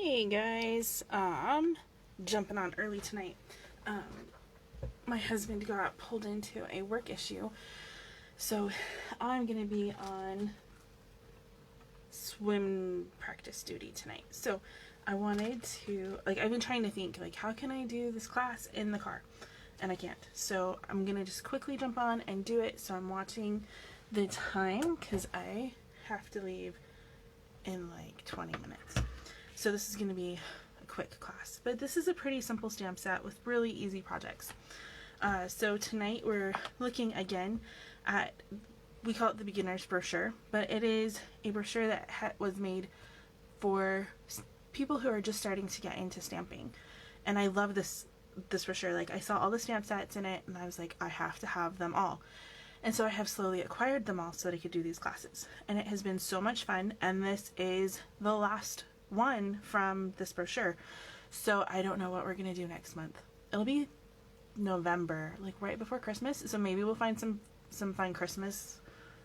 Hey guys, jumping on early tonight. My husband got pulled into a work issue, so I'm gonna be on swim practice duty tonight. So I wanted to, I've been trying to think, how can I do this class in the car? And I can't. So I'm gonna just quickly jump on and do it. So I'm watching the time because I have to leave in like 20 minutes. So this is going to be a quick class, but this is a pretty simple stamp set with really easy projects. So tonight we're looking again at, we call it the beginner's brochure, but it is a brochure that was made for people who are just starting to get into stamping. And I love this brochure. I saw all the stamp sets in it and I was like, I have to have them all. And so I have slowly acquired them all so that I could do these classes. And it has been so much fun, and this is the last one from this brochure. So I don't know what we're gonna do next month. It'll be November, right before Christmas, so maybe we'll find some fun Christmas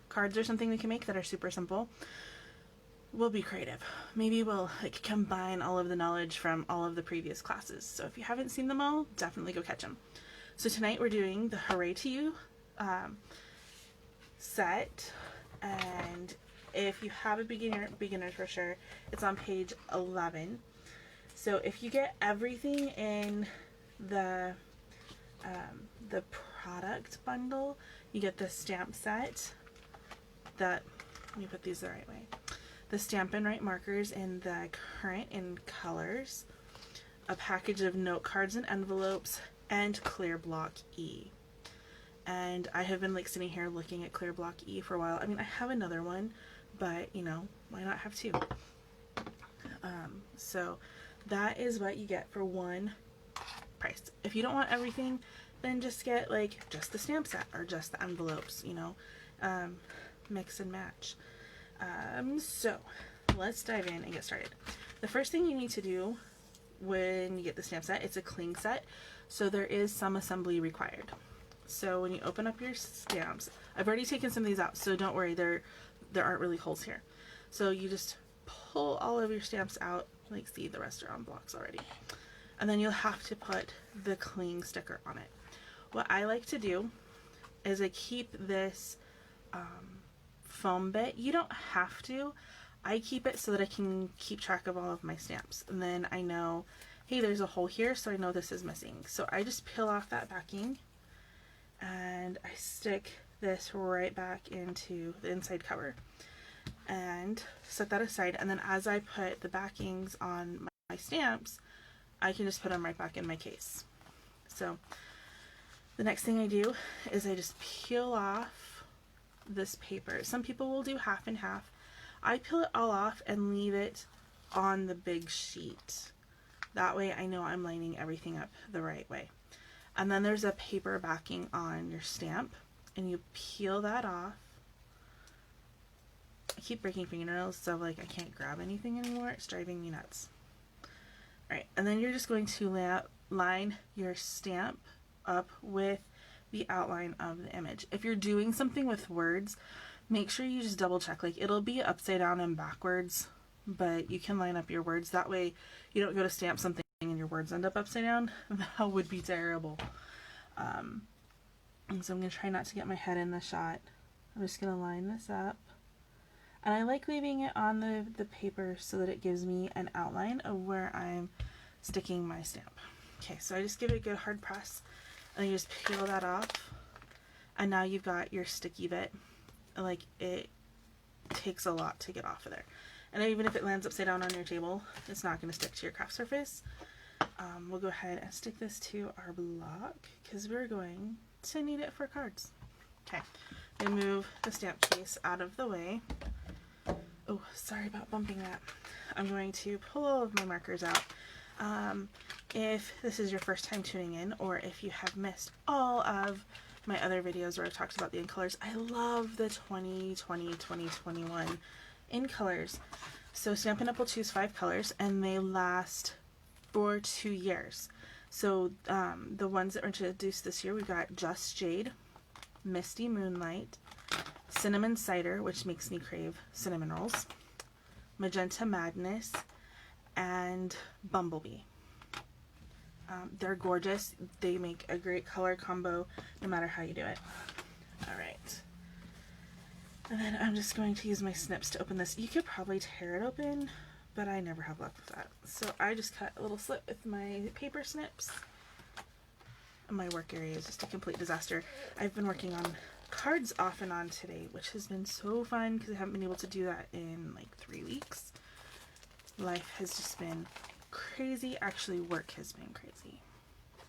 cards or something we can make that are super simple. We'll be creative. Maybe we'll combine all of the knowledge from all of the previous classes. So if you haven't seen them all, definitely go catch them. So tonight we're doing the Hooray To You set, and if you have a beginner's brochure, it's on page 11. So if you get everything in the product bundle, you get the stamp set, let me put these the right way, the Stampin' Right markers in the current in colors, a package of note cards and envelopes, and Clear Block E. And I have been sitting here looking at Clear Block E for a while. I mean, I have another one, but why not have two? So that is what you get for one price. If you don't want everything, then just get just the stamp set or just the envelopes, mix and match. So let's dive in and get started. The first thing you need to do when you get the stamp set, it's a cling set, so there is some assembly required. So when you open up your stamps, I've already taken some of these out, so don't worry, there aren't really holes here. So you just pull all of your stamps out, see, the rest are on blocks already. And then you'll have to put the cling sticker on it. What I like to do is I keep this foam bit. You don't have to. I keep it so that I can keep track of all of my stamps. And then I know, hey, there's a hole here, so I know this is missing. So I just peel off that backing and I stick this right back into the inside cover and set that aside. And then as I put the backings on my stamps, I can just put them right back in my case. So the next thing I do is I just peel off this paper. Some people will do half and half. I peel it all off and leave it on the big sheet. That way I know I'm lining everything up the right way. And then there's a paper backing on your stamp, and you peel that off. I keep breaking fingernails, so I can't grab anything anymore. It's driving me nuts. Alright, and then you're just going to line your stamp up with the outline of the image. If you're doing something with words, make sure you just double check. It'll be upside down and backwards, but you can line up your words. That way you don't go to stamp something and your words end up upside down. That would be terrible. So I'm going to try not to get my head in the shot. I'm just going to line this up. And I like leaving it on the paper so that it gives me an outline of where I'm sticking my stamp. Okay, so I just give it a good hard press, and you just peel that off. And now you've got your sticky bit. It takes a lot to get off of there. And even if it lands upside down on your table, it's not going to stick to your craft surface. We'll go ahead and stick this to our block because we're going to need it for cards. Okay, I move the stamp case out of the way. Oh, sorry about bumping that. I'm going to pull all of my markers out. If this is your first time tuning in, or if you have missed all of my other videos where I've talked about the in colors, I love the 2020, 2021 in colors. So Stampin' Up will choose 5 colors, and they last for 2 years. So the ones that were introduced this year, we've got Just Jade, Misty Moonlight, Cinnamon Cider, which makes me crave cinnamon rolls, Magenta Madness, and Bumblebee. They're gorgeous. They make a great color combo no matter how you do it. Alright. And then I'm just going to use my snips to open this. You could probably tear it open, but I never have luck with that. So I just cut a little slit with my paper snips. My work area is just a complete disaster. I've been working on cards off and on today, which has been so fun because I haven't been able to do that in like 3 weeks. Life has just been crazy. Actually, work has been crazy.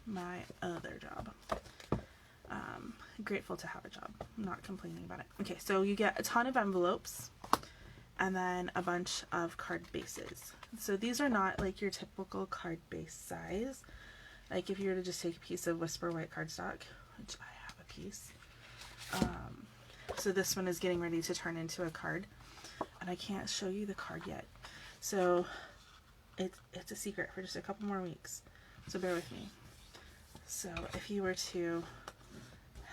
My other job. Grateful to have a job. I'm not complaining about it. Okay, so you get a ton of envelopes and then a bunch of card bases. So these are not like your typical card base size. Like if you were to just take a piece of Whisper White cardstock, which I have a piece. So this one is getting ready to turn into a card. And I can't show you the card yet. So it's a secret for just a couple more weeks. So bear with me. So if you were to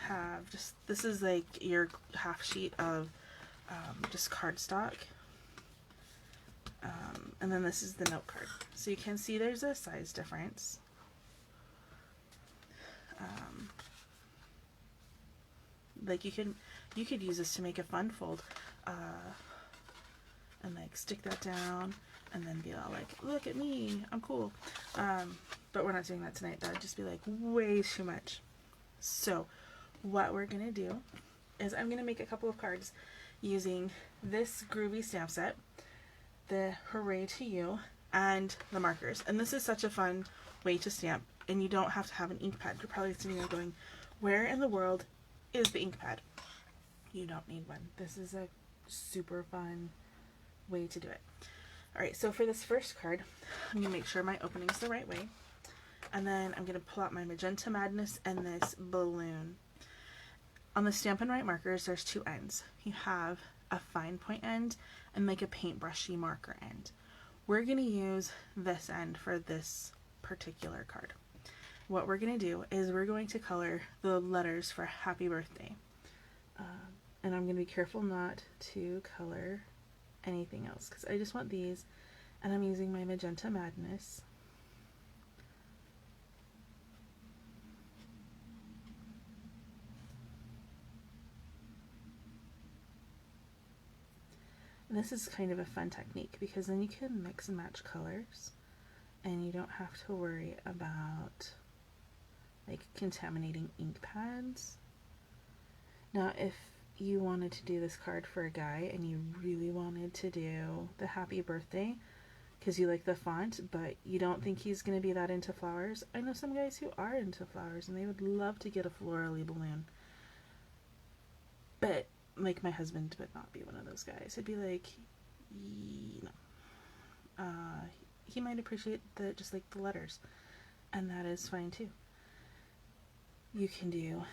have just, this is like your half sheet of just cardstock. And then this is the note card. So you can see there's a size difference. Like you could use this to make a fun fold, and like stick that down and then be all like, look at me, I'm cool. But we're not doing that tonight. That would just be like way too much. So what we're gonna do is I'm gonna make a couple of cards using this groovy stamp set, the Hooray To You, and the markers. And this is such a fun way to stamp, and you don't have to have an ink pad. You're probably sitting there going, where in the world is the ink pad? You don't need one. This is a super fun way to do it. Alright, so for this first card, I'm going to make sure my opening's the right way. And then I'm going to pull out my Magenta Madness and this balloon. On the Stampin' Up markers, there's two ends. You have a fine point end and like a paintbrushy marker end. We're going to use this end for this particular card. What we're going to do is we're going to color the letters for Happy Birthday. And I'm going to be careful not to color anything else because I just want these, and I'm using my Magenta Madness. And this is kind of a fun technique because then you can mix and match colors and you don't have to worry about like contaminating ink pads. Now if you wanted to do this card for a guy and you really wanted to do the Happy Birthday because you like the font but you don't think he's going to be that into flowers, I know some guys who are into flowers and they would love to get a florally balloon. But like my husband would not be one of those guys. He'd be like, no. He might appreciate just like the letters, and that is fine too. You can do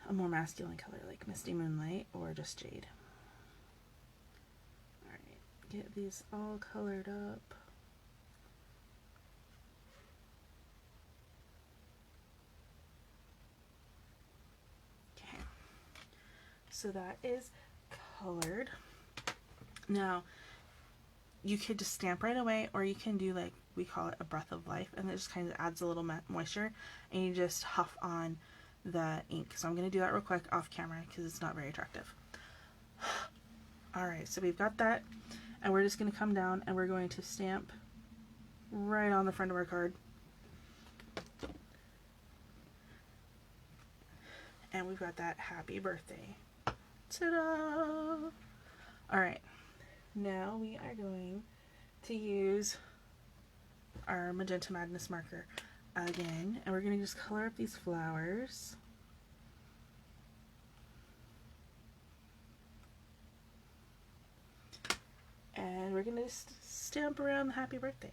a more masculine color like Misty Moonlight or just Jade. Alright, get these all colored up. Okay, so that is colored. Now you could just stamp right away, or you can do like we call it a breath of life, and it just kind of adds a little moisture, and you just huff on the ink. So I'm going to do that real quick off camera because it's not very attractive. Alright, so we've got that, and we're just going to come down and we're going to stamp right on the front of our card. And we've got that Happy Birthday. Ta-da! Alright, now we are going to use our Magenta Madness marker again, and we're going to just color up these flowers. And we're going to just stamp around the Happy Birthday.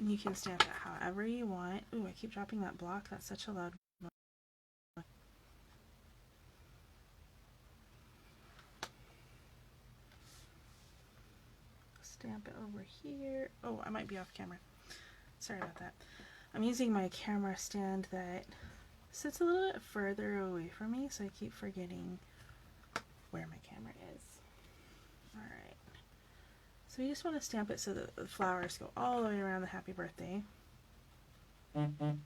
And you can stamp it however you want. Ooh, I keep dropping that block. That's such a loud stamp it over here. Oh, I might be off camera. Sorry about that. I'm using my camera stand that sits a little bit further away from me, so I keep forgetting where my camera is. Alright. So you just want to stamp it so that the flowers go all the way around the happy birthday. Alright,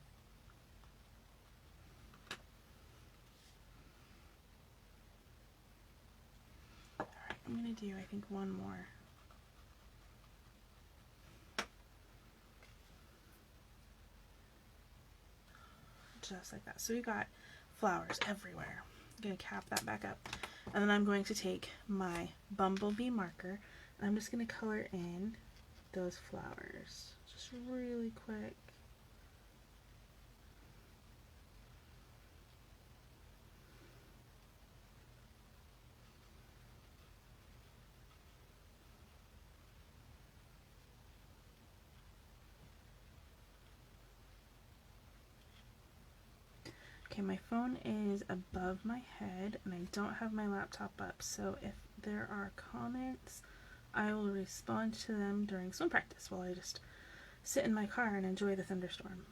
I'm going to do, I think, one more. Just like that. So we got flowers everywhere. I'm going to cap that back up. And then I'm going to take my bumblebee marker and I'm just going to color in those flowers. Just really quick. Okay, my phone is above my head and I don't have my laptop up, so if there are comments, I will respond to them during swim practice while I just sit in my car and enjoy the thunderstorm.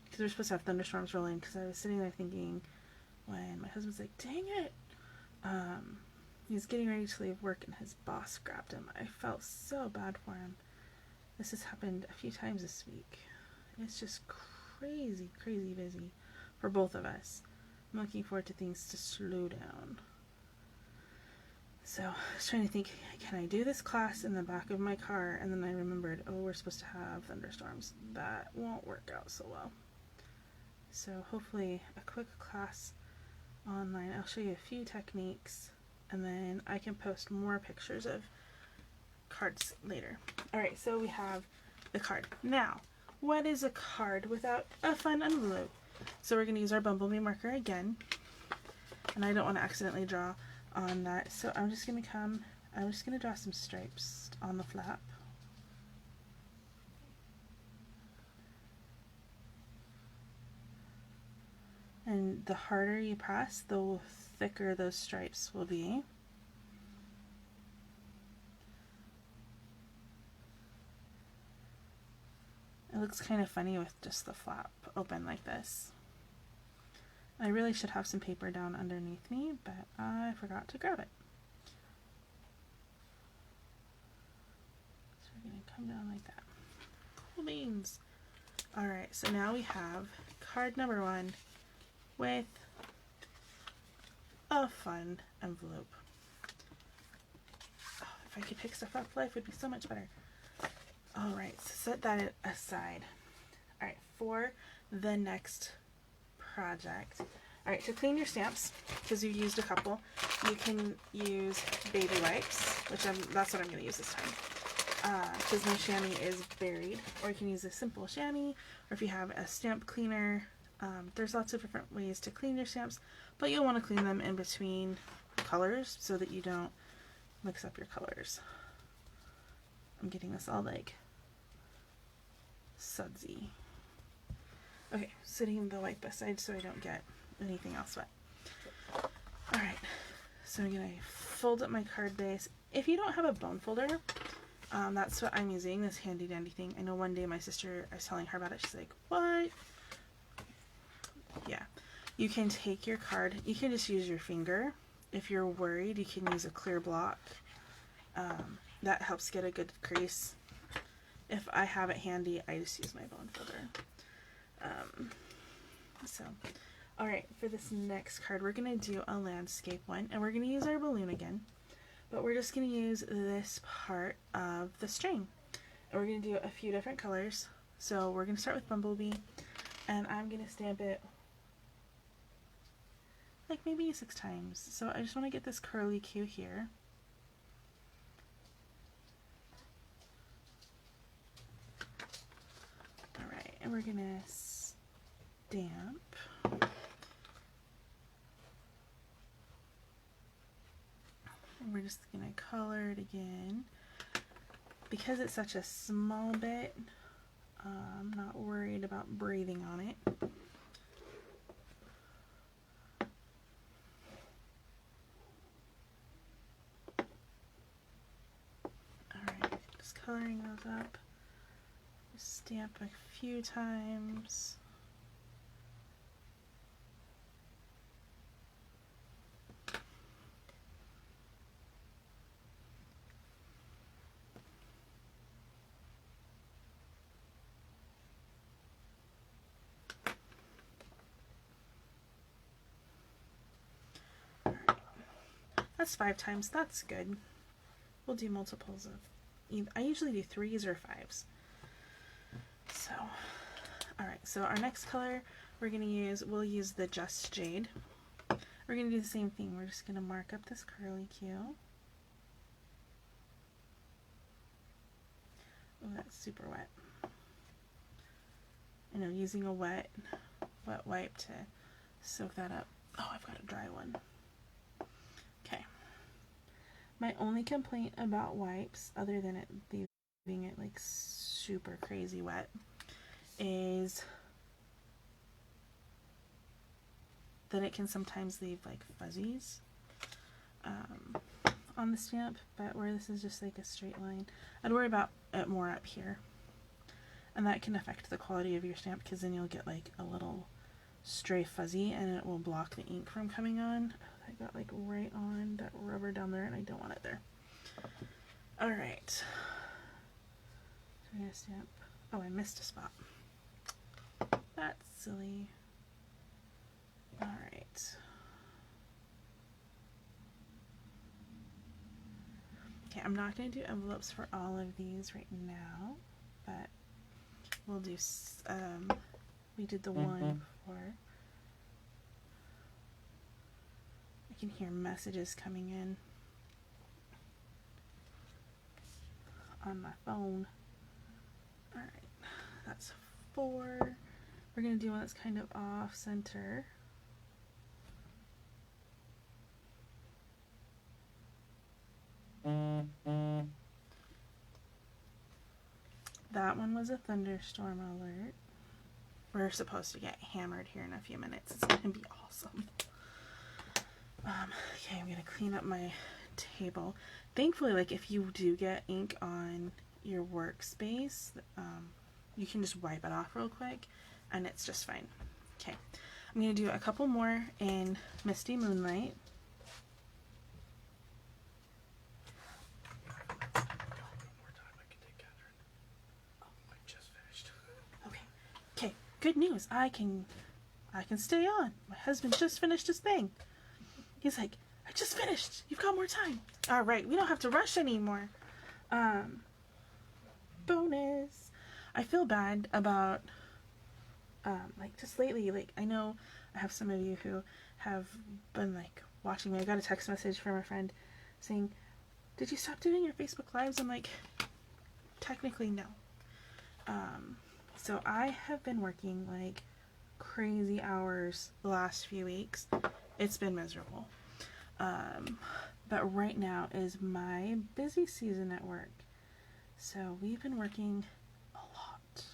Because we're supposed to have thunderstorms rolling, because I was sitting there thinking when my husband's like, dang it! He's getting ready to leave work and his boss grabbed him. I felt so bad for him. This has happened a few times this week. It's just crazy, crazy busy for both of us. I'm looking forward to things to slow down. So I was trying to think, can I do this class in the back of my car? And then I remembered, oh, we're supposed to have thunderstorms. That won't work out so well. So hopefully a quick class online. I'll show you a few techniques and then I can post more pictures of cards later. Alright, so we have the card. Now, what is a card without a fun envelope? So we're going to use our bumblebee marker again. And I don't want to accidentally draw on that. So I'm just going to draw some stripes on the flap. And the harder you press, the thicker those stripes will be. It looks kind of funny with just the flap open like this. I really should have some paper down underneath me, but I forgot to grab it. So we're going to come down like that. Cool beans. Alright, so now we have card number 1 with a fun envelope. Oh, if I could pick stuff up, life would be so much better. Alright, so set that aside. Alright, for the next project. Alright, to clean your stamps, because you used a couple, you can use baby wipes, that's what I'm going to use this time. Because my chamois is buried. Or you can use a simple chamois, or if you have a stamp cleaner. There's lots of different ways to clean your stamps, but you'll want to clean them in between colors so that you don't mix up your colors. I'm getting this all like sudsy. Okay, setting the wipe aside so I don't get anything else wet. Alright, so I'm going to fold up my card base. If you don't have a bone folder, that's what I'm using, this handy dandy thing. I know one day my sister, I was telling her about it, she's like, what? Yeah, you can take your card, you can just use your finger. If you're worried, you can use a clear block. That helps get a good crease. If I have it handy, I just use my bone folder. Alright, for this next card, we're going to do a landscape one, and we're going to use our balloon again, but we're just going to use this part of the string. And we're going to do a few different colors. So we're going to start with Bumblebee, and I'm going to stamp it like maybe 6 times. So I just want to get this curly Q here. Alright, and we're going to stamp. And we're just going to color it again. Because it's such a small bit, I'm not worried about breathing on it. Alright, just coloring those up. Stamp a few times. That's 5 times. That's good. We'll do multiples of, I usually do 3s or 5s. So, alright, so our next color we'll use the Just Jade. We're going to do the same thing. We're just going to mark up this curly Q. Oh, that's super wet. I know, using a wet wipe to soak that up. Oh, I've got a dry one. Okay. My only complaint about wipes, other than it leaving it like super crazy wet, is that it can sometimes leave like fuzzies on the stamp, but where this is just like a straight line, I'd worry about it more up here. And that can affect the quality of your stamp, because then you'll get like a little stray fuzzy and it will block the ink from coming on. I got like right on that rubber down there and I don't want it there. Alright. So I'm gonna stamp. Oh, I missed a spot. That's silly. Alright. Okay, I'm not going to do envelopes for all of these right now, but we'll do, we did the one before. I can hear messages coming in on my phone. Alright, that's 4. We're going to do one that's kind of off center. That one was a thunderstorm alert. We're supposed to get hammered here in a few minutes. It's going to be awesome. Okay, I'm going to clean up my table. Thankfully, like, if you do get ink on your workspace, you can just wipe it off real quick and it's just fine. Okay, I'm going to do a couple more in Misty Moonlight. Okay, good news. I can stay on. My husband just finished his thing. He's like, I just finished. You've got more time. All right, we don't have to rush anymore. Bonus. I feel bad about, like, just lately, like, I know I have some of you who have been, like, watching me. I got a text message from a friend saying, did you stop doing your Facebook Lives? I'm like, technically, no. So I have been working, like, crazy hours the last few weeks. It's been miserable. But right now is my busy season at work. So we've been working a lot.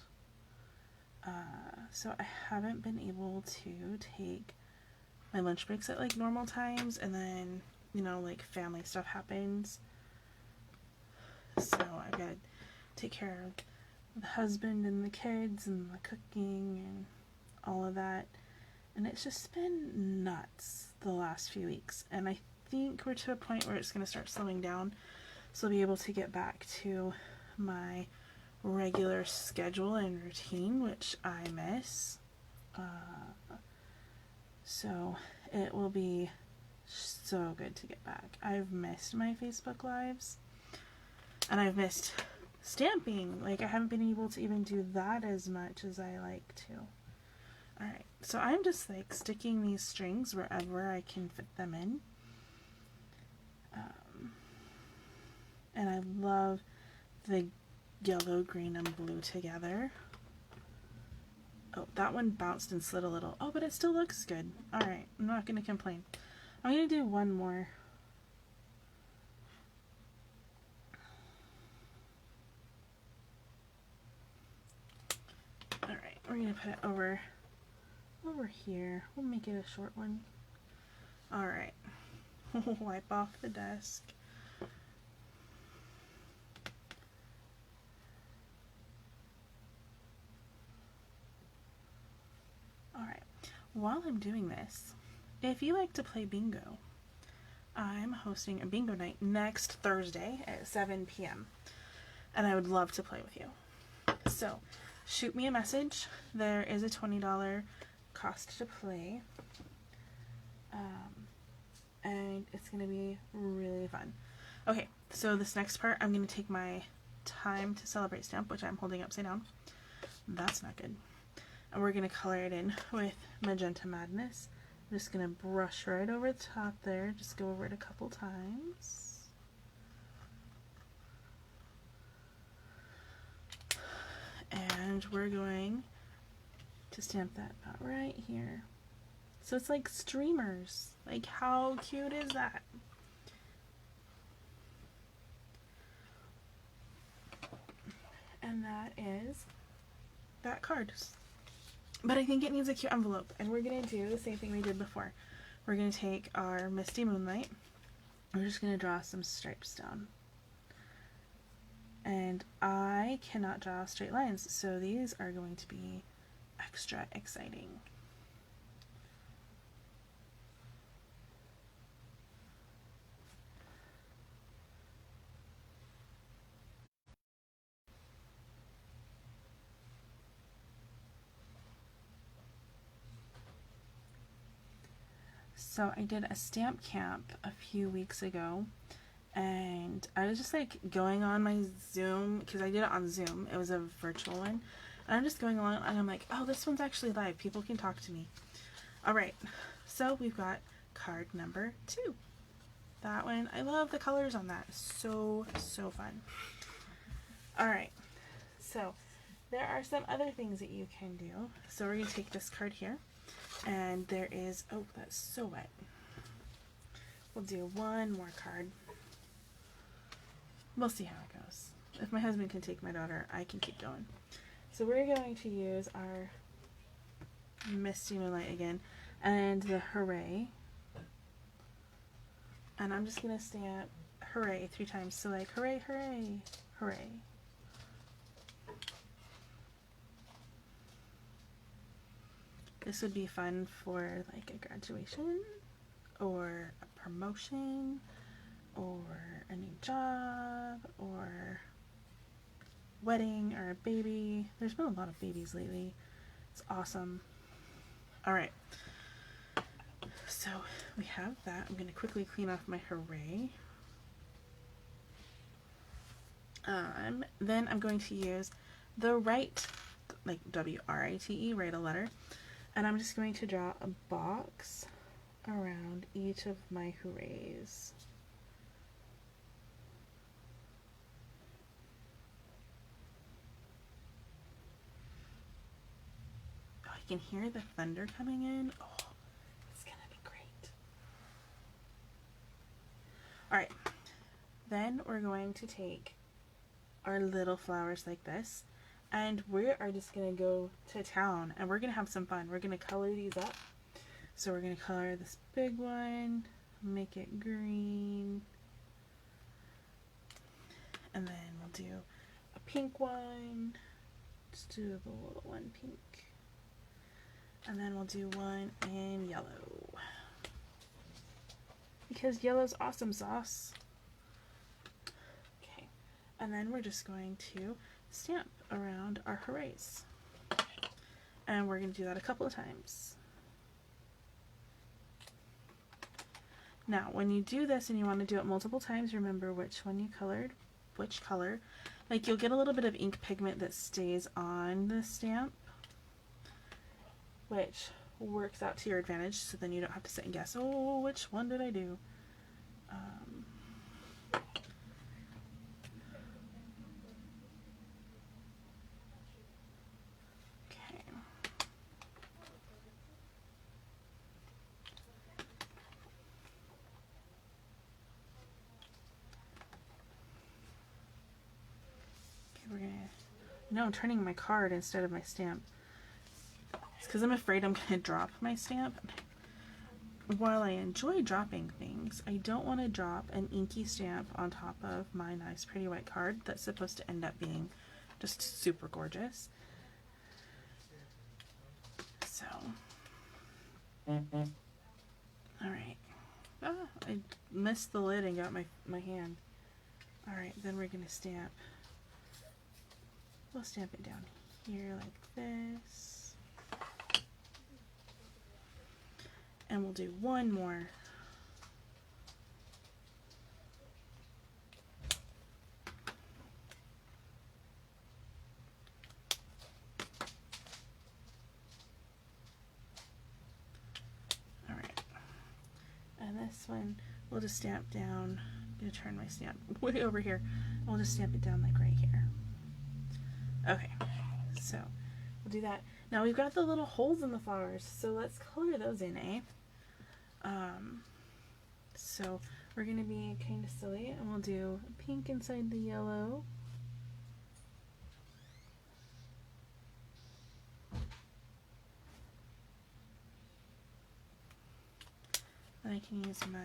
So I haven't been able to take my lunch breaks at like normal times, and then, you know, like family stuff happens. So I've got to take care of the husband and the kids and the cooking and all of that. And it's just been nuts the last few weeks. And I think we're to a point where it's going to start slowing down. So I'll be able to get back to my regular schedule and routine, which I miss. So it will be so good to get back. I've missed my Facebook Lives. And I've missed stamping. Like, I haven't been able to even do that as much as I like to. Alright, so I'm just like sticking these strings wherever I can fit them in. And I love the yellow, green, and blue together. Oh, that one bounced and slid a little. Oh, but it still looks good. Alright, I'm not going to complain. I'm going to do one more. Alright, we're going to put it over here. We'll make it a short one. Alright. Wipe off the desk. while I'm doing this, if you like to play bingo, I'm hosting a bingo night next Thursday at 7 p.m. and I would love to play with you. So shoot me a message. There is a $20 cost to play. And it's going to be really fun. Okay, so this next part, I'm going to take my Time to Celebrate stamp, which I'm holding upside down. That's not good. And we're going to color it in with Magenta Madness. I'm just going to brush right over the top there. Just go over it a couple times. And we're going to stamp that about right here. So it's like streamers. Like, how cute is that? And that is that card. But I think it needs a cute envelope. And we're going to do the same thing we did before. We're going to take our Misty Moonlight. We're just going to draw some stripes down. And I cannot draw straight lines, so these are going to be extra exciting. So I did a stamp camp a few weeks ago, and I was just like going on my Zoom, because I did it on Zoom. It was a virtual one. And I'm just going along and I'm like, oh, this one's actually live. People can talk to me. All right. So we've got card number 2. That one, I love the colors on that. So fun. All right. So there are some other things that you can do. So we're going to take this card here. And there is, oh, that's so wet. We'll do one more card. We'll see how it goes. If my husband can take my daughter, I can keep going. So we're going to use our Misty Moonlight again and the Hooray. And I'm just going to stamp Hooray 3 times. So like, hooray, hooray, hooray. This would be fun for like a graduation or a promotion or a new job or wedding or a baby. There's been a lot of babies lately. It's awesome. All right. So we have that. I'm going to quickly clean off my Hooray. Then I'm going to use the Write, like W-R-I-T-E, write a letter. And I'm just going to draw a box around each of my Hoorays. Oh, I can hear the thunder coming in. Oh, it's gonna be great. All right, then we're going to take our little flowers like this, and we are just gonna go to town and we're gonna have some fun. We're gonna color these up. So we're gonna color this big one, make it green, and then we'll do a pink one. Just do the little one pink, and then we'll do one in yellow because yellow's awesome sauce. Okay, and then we're just going to stamp around our Hoorays, and we're going to do that a couple of times. Now when you do this and you want to do it multiple times, remember which one you colored, which color. Like, you'll get a little bit of ink pigment that stays on the stamp, which works out to your advantage, so then you don't have to sit and guess, oh, which one did I do? No, I'm turning my card instead of my stamp. It's because I'm afraid I'm going to drop my stamp. While I enjoy dropping things, I don't want to drop an inky stamp on top of my nice pretty white card that's supposed to end up being just super gorgeous. So Alright. Oh, I missed the lid and got my hand. Alright, then we're going to stamp. We'll stamp it down here like this. And we'll do one more. Alright. And this one we'll just stamp down. I'm going to turn my stamp way over here. And we'll just stamp it down like right here. Okay, so we'll do that. Now we've got the little holes in the flowers, so let's color those in, eh? So we're going to be kind of silly, and we'll do pink inside the yellow. Then I can use my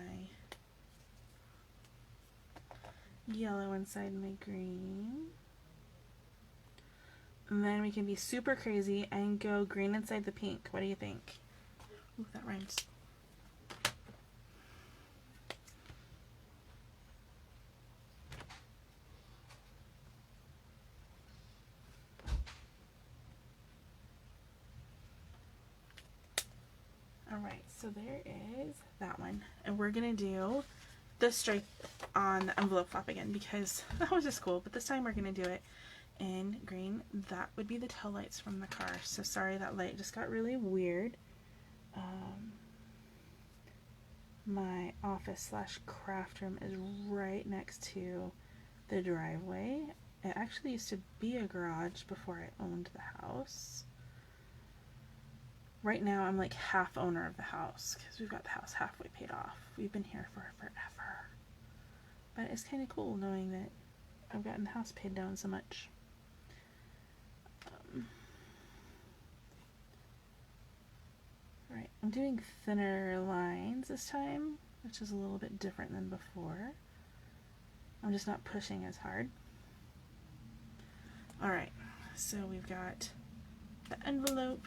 yellow inside my green. And then we can be super crazy and go green inside the pink. What do you think? Ooh, that rhymes. Alright, so there is that one. And we're going to do the stripe on the envelope flap again because that was just cool. But this time we're going to do it in green. That would be the tail lights from the car. So sorry, that light just got really weird. My office / craft room is right next to the driveway. It actually used to be a garage before I owned the house. Right now I'm like half owner of the house because we've got the house halfway paid off. We've been here for forever. But it's kind of cool knowing that I've gotten the house paid down so much. Alright, I'm doing thinner lines this time, which is a little bit different than before. I'm just not pushing as hard. Alright, so we've got the envelope.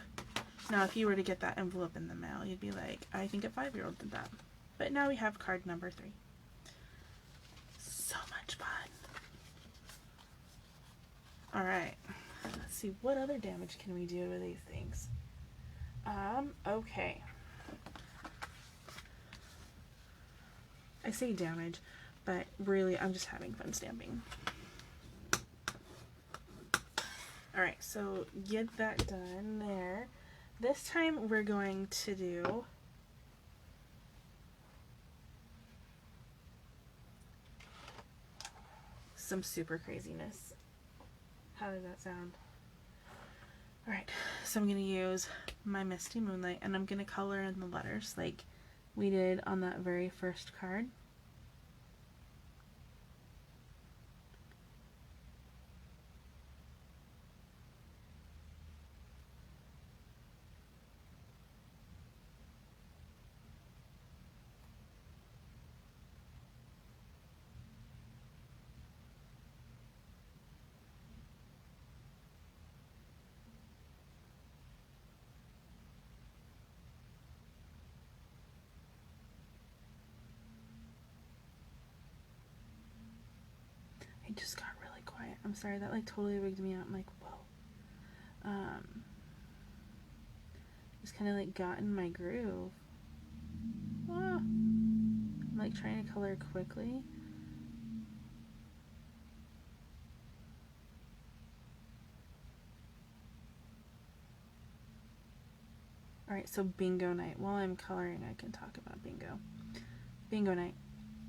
Now if you were to get that envelope in the mail, you'd be like, I think a 5-year-old did that. But now we have card number 3. So much fun. Alright, let's see, what other damage can we do with these things? Okay. I say damage, but really I'm just having fun stamping. Alright, so get that done there. This time we're going to do some super craziness. How does that sound? Alright, so I'm going to use my Misty Moonlight and I'm going to color in the letters like we did on that very first card. I just got really quiet. I'm sorry, that like totally wigged me out. I'm like, whoa. Just kind of like got in my groove. Ah. I'm like trying to color quickly. Alright, so bingo night. While I'm coloring, I can talk about bingo. Bingo night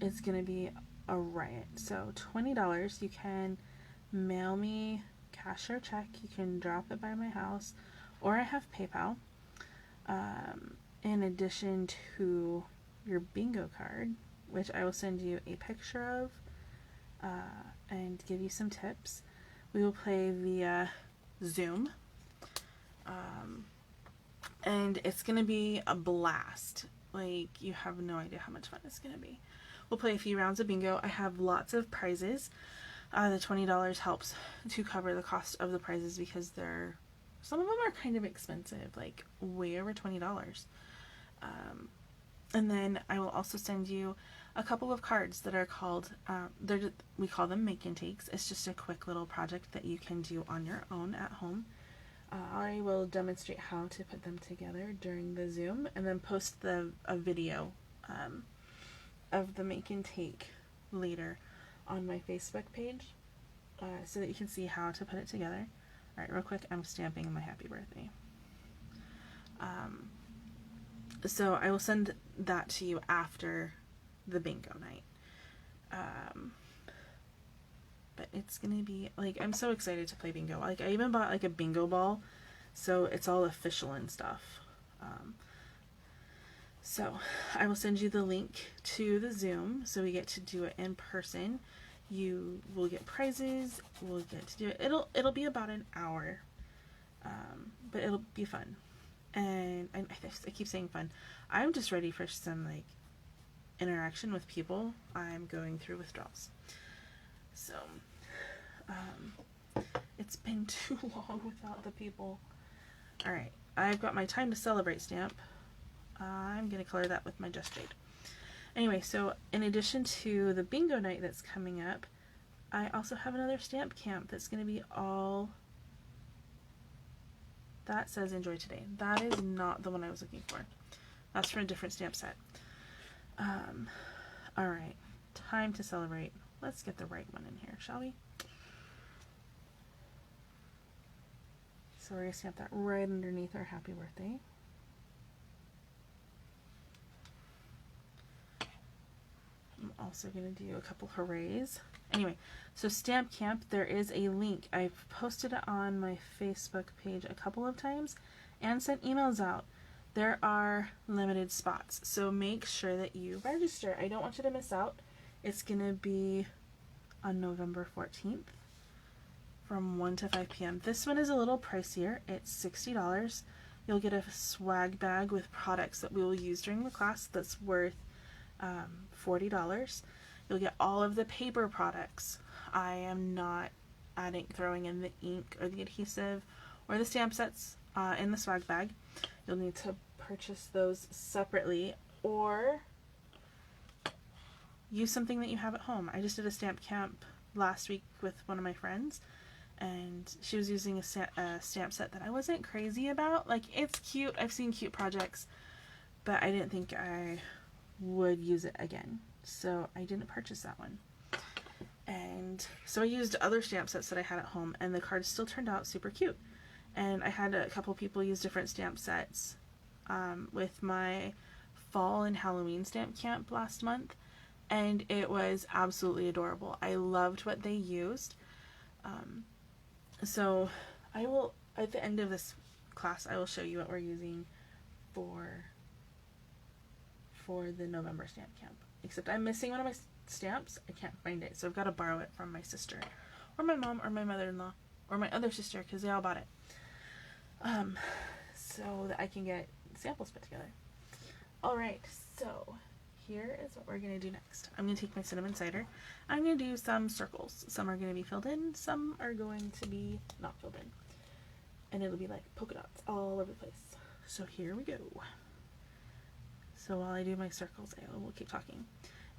is going to be a riot. So $20, you can mail me cash or check. You can drop it by my house, or I have PayPal. In addition to your bingo card, which I will send you a picture of and give you some tips. We will play via Zoom. And it's going to be a blast. Like, you have no idea how much fun it's going to be. We'll play a few rounds of bingo. I have lots of prizes. The $20 helps to cover the cost of the prizes because some of them are kind of expensive, like way over $20. And then I will also send you a couple of cards that are called, we call them make and takes. It's just a quick little project that you can do on your own at home. I will demonstrate how to put them together during the Zoom, and then post a video of the make and take later on my Facebook page, so that you can see how to put it together. Alright, real quick, I'm stamping my happy birthday. So I will send that to you after the bingo night. But it's gonna be, like, I'm so excited to play bingo. Like, I even bought, like, a bingo ball, so it's all official and stuff. So I will send you the link to the Zoom, so we get to do it in person. You will get prizes, we'll get to do it. It'll be about an hour, but it'll be fun. And I keep saying fun. I'm just ready for some, like, interaction with people. I'm going through withdrawals. So, it's been too long without the people. Alright, I've got my time to celebrate stamp. I'm going to color that with my Just Jade. Anyway, so in addition to the bingo night that's coming up, I also have another stamp camp that's going to be all... That says enjoy today. That is not the one I was looking for. That's for a different stamp set. Alright, time to celebrate. Let's get the right one in here, shall we? So we're going to stamp that right underneath our happy birthday. I'm also going to do a couple hoorays. Anyway, so Stamp Camp, there is a link. I've posted it on my Facebook page a couple of times and sent emails out. There are limited spots, so make sure that you register. I don't want you to miss out. It's going to be on November 14th from 1 to 5 p.m. This one is a little pricier. It's $60. You'll get a swag bag with products that we will use during the class that's worth $40. You'll get all of the paper products. I am not throwing in the ink or the adhesive or the stamp sets in the swag bag. You'll need to purchase those separately or use something that you have at home. I just did a stamp camp last week with one of my friends, and she was using a stamp set that I wasn't crazy about. Like, it's cute. I've seen cute projects, but I didn't think I would use it again. So I didn't purchase that one. And so I used other stamp sets that I had at home, and the cards still turned out super cute. And I had a couple people use different stamp sets with my fall and Halloween stamp camp last month, and it was absolutely adorable. I loved what they used. So I will, at the end of this class, I will show you what we're using for the November stamp camp. Except I'm missing one of my stamps. I can't find it, so I've got to borrow it from my sister or my mom or my mother-in-law or my other sister, because they all bought it, so that I can get samples put together. Alright, so here is what we're going to do next. I'm going to take my cinnamon cider. I'm going to do some circles. Some are going to be filled in, some are going to be not filled in, and it'll be like polka dots all over the place. So here we go. So while I do my circles, I will keep talking.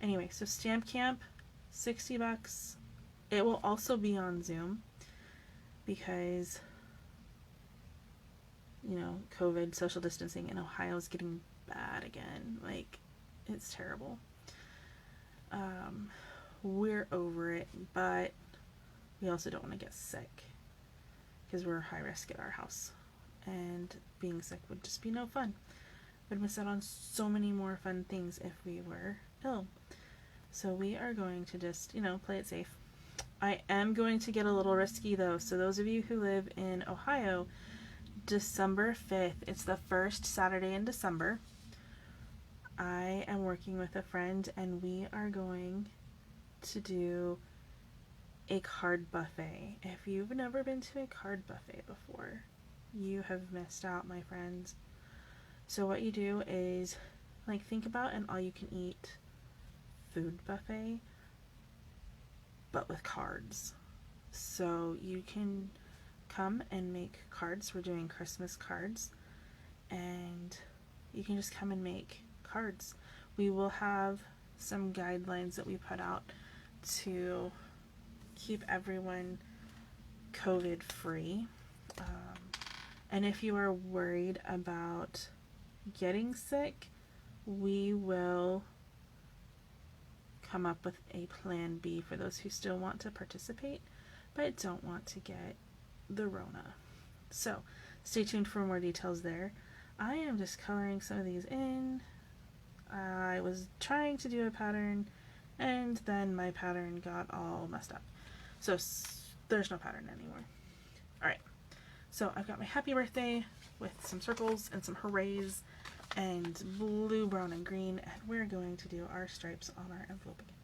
Anyway, so Stamp Camp, $60. It will also be on Zoom because, you know, COVID, social distancing in Ohio is getting bad again. Like, it's terrible. We're over it, but we also don't want to get sick because we're high risk at our house, and being sick would just be no fun. Would miss out on so many more fun things if we were ill. So we are going to just, you know, play it safe. I am going to get a little risky though. So those of you who live in Ohio, December 5th, it's the first Saturday in December. I am working with a friend, and we are going to do a card buffet. If you've never been to a card buffet before, you have missed out, my friends. So what you do is, like, think about an all-you-can-eat food buffet, but with cards. So you can come and make cards. We're doing Christmas cards, and you can just come and make cards. We will have some guidelines that we put out to keep everyone COVID free. And if you are worried about getting sick, we will come up with a plan B for those who still want to participate but don't want to get the Rona. So stay tuned for more details there. I am just coloring some of these in. I was trying to do a pattern and then my pattern got all messed up. So there's no pattern anymore. Alright, so I've got my happy birthday with some circles and some hoorays and blue, brown, and green, and we're going to do our stripes on our envelope again.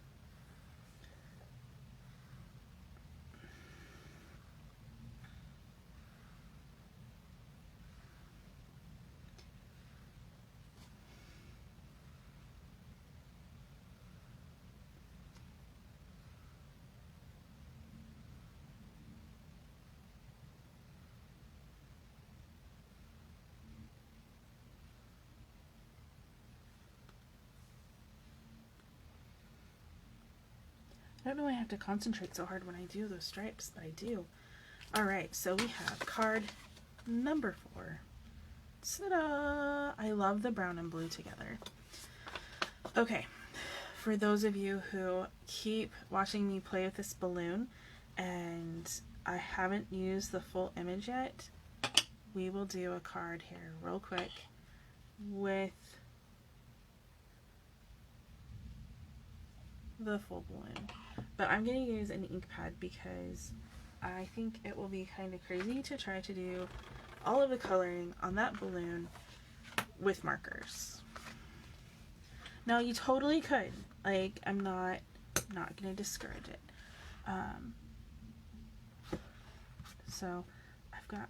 I don't know why I have to concentrate so hard when I do those stripes, but I do. Alright, so we have card number 4. Ta-da! I love the brown and blue together. Okay, for those of you who keep watching me play with this balloon and I haven't used the full image yet, we will do a card here real quick with the full balloon. But I'm going to use an ink pad because I think it will be kind of crazy to try to do all of the coloring on that balloon with markers. Now you totally could. Like, I'm not going to discourage it. So I've got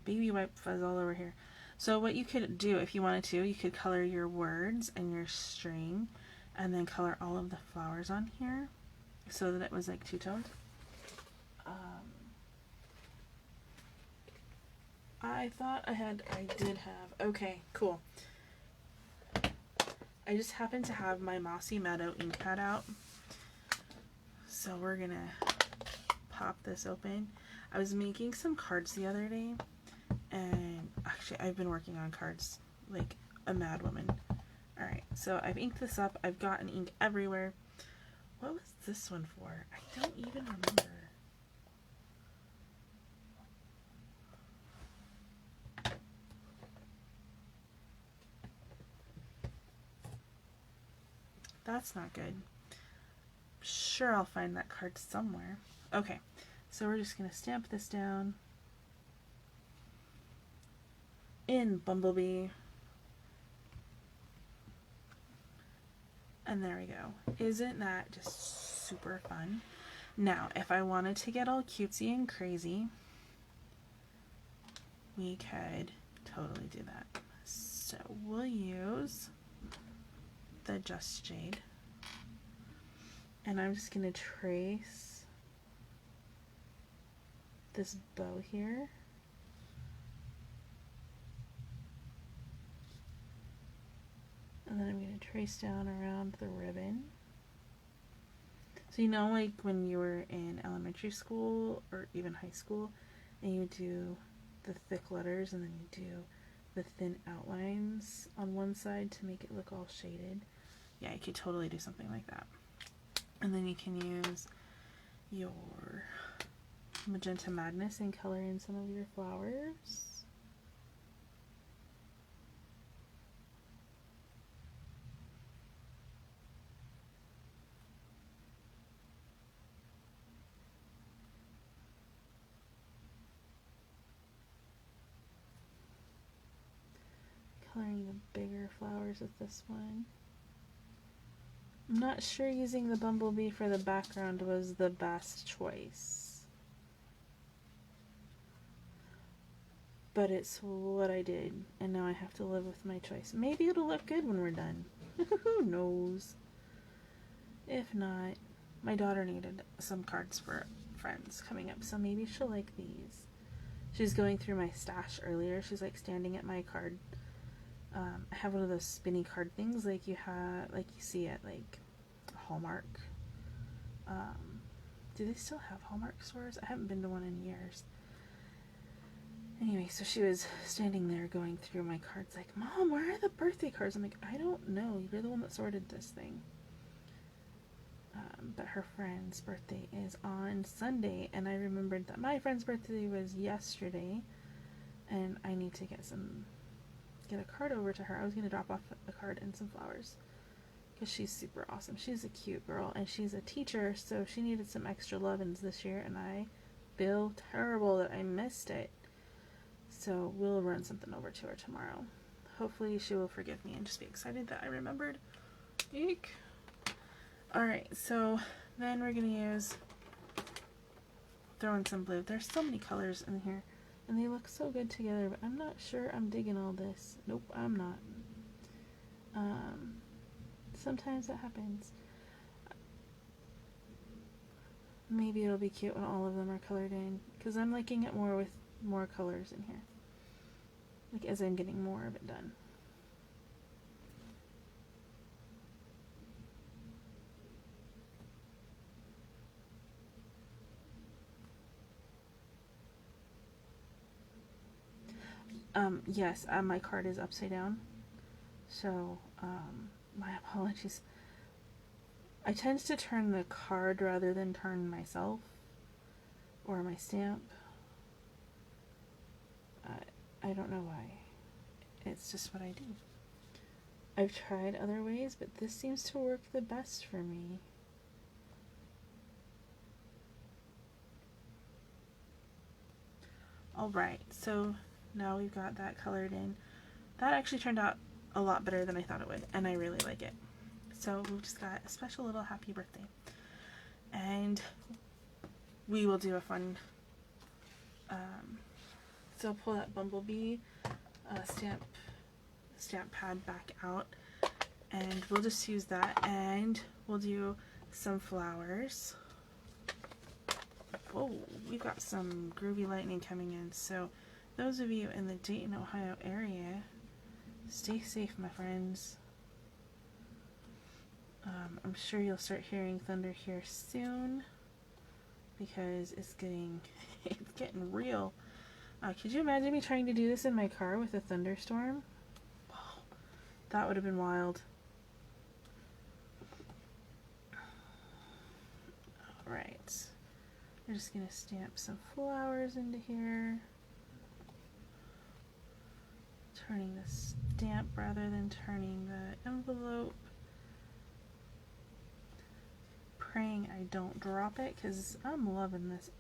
baby wipe fuzz all over here. So what you could do if you wanted to, you could color your words and your string and then color all of the flowers on here so that it was like two-toned. I thought I did have, okay, cool. I just happened to have my Mossy Meadow ink pad out. So we're gonna pop this open. I was making some cards the other day, and actually I've been working on cards like a mad woman. Alright, so I've inked this up. I've gotten ink everywhere. What was this one for? I don't even remember. That's not good. Sure, I'll find that card somewhere. Okay, so we're just going to stamp this down in Bumblebee. And there we go. Isn't that just super fun? Now, if I wanted to get all cutesy and crazy, we could totally do that. So we'll use the Just Jade. And I'm just going to trace this bow here. And then I'm going to trace down around the ribbon. So you know, like when you were in elementary school or even high school and you do the thick letters and then you do the thin outlines on one side to make it look all shaded. Yeah, you could totally do something like that. And then you can use your Magenta Madness and color in some of your flowers. Coloring the bigger flowers with this one. I'm not sure using the Bumblebee for the background was the best choice, but it's what I did, and now I have to live with my choice. Maybe it'll look good when we're done. Who knows? If not, my daughter needed some cards for friends coming up, so maybe she'll like these. She's going through my stash earlier. She's like standing at my card I have one of those spinny card things like you see at like Hallmark. Do they still have Hallmark stores? I haven't been to one in years. Anyway, so she was standing there going through my cards like, Mom, where are the birthday cards? I'm like, I don't know. You're the one that sorted this thing. But her friend's birthday is on Sunday, and I remembered that my friend's birthday was yesterday, and I need to get a card over to her. I was going to drop off a card and some flowers, because she's super awesome. She's a cute girl, and she's a teacher, so she needed some extra love-ins this year, and I feel terrible that I missed it. So we'll run something over to her tomorrow. Hopefully she will forgive me and just be excited that I remembered. Eek. Alright, so then we're going to throw in some blue. There's so many colors in here, and they look so good together, but I'm not sure I'm digging all this. Nope, I'm not. Sometimes that happens. Maybe it'll be cute when all of them are colored in, because I'm liking it more with more colors in here. Like, as I'm getting more of it done. Yes, my card is upside down, so, my apologies. I tend to turn the card rather than turn myself, or my stamp. I don't know why. It's just what I do. I've tried other ways, but this seems to work the best for me. Alright, so now we've got that colored in. That actually turned out a lot better than I thought it would, and I really like it. So we've just got a special little happy birthday. And we will do a fun, so I'll pull that bumblebee stamp pad back out, and we'll just use that, and we'll do some flowers. Whoa, we've got some groovy lightning coming in, so those of you in the Dayton, Ohio area, stay safe, my friends. I'm sure you'll start hearing thunder here soon, because it's getting real. Could you imagine me trying to do this in my car with a thunderstorm? Oh, that would have been wild. Alright. We're just going to stamp some flowers into here. Turning the stamp rather than turning the envelope. Praying I don't drop it, because I'm loving this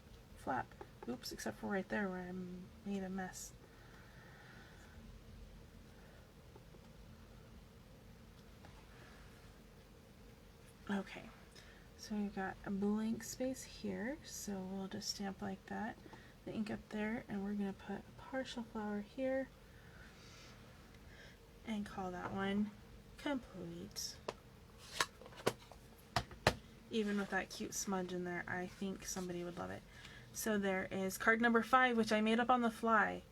flap. Oops, except for right there where I made a mess. Okay, so we've got a blank space here, so we'll just stamp like that. The ink up there, and we're going to put a partial flower here and call that one complete. Even with that cute smudge in there, I think somebody would love it. So there is card number 5, which I made up on the fly.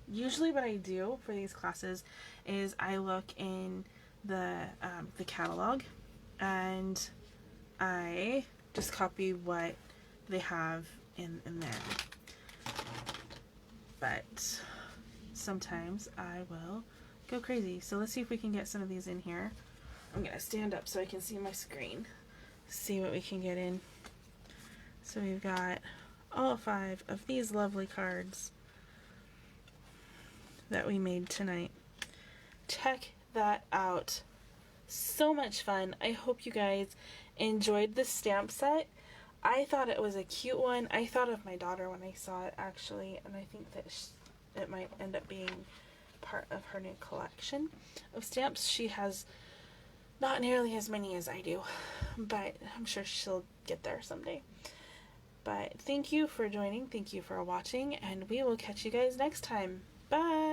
Usually what I do for these classes is I look in the catalog, and I just copy what they have in there. But sometimes I will go crazy. So let's see if we can get some of these in here. I'm going to stand up so I can see my screen. See what we can get in. So we've got all 5 of these lovely cards that we made tonight. Check that out. So much fun. I hope you guys enjoyed this stamp set. I thought it was a cute one. I thought of my daughter when I saw it, actually, and I think that it might end up being part of her new collection of stamps. She has not nearly as many as I do, but I'm sure she'll get there someday. But thank you for joining, thank you for watching, and we will catch you guys next time. Bye!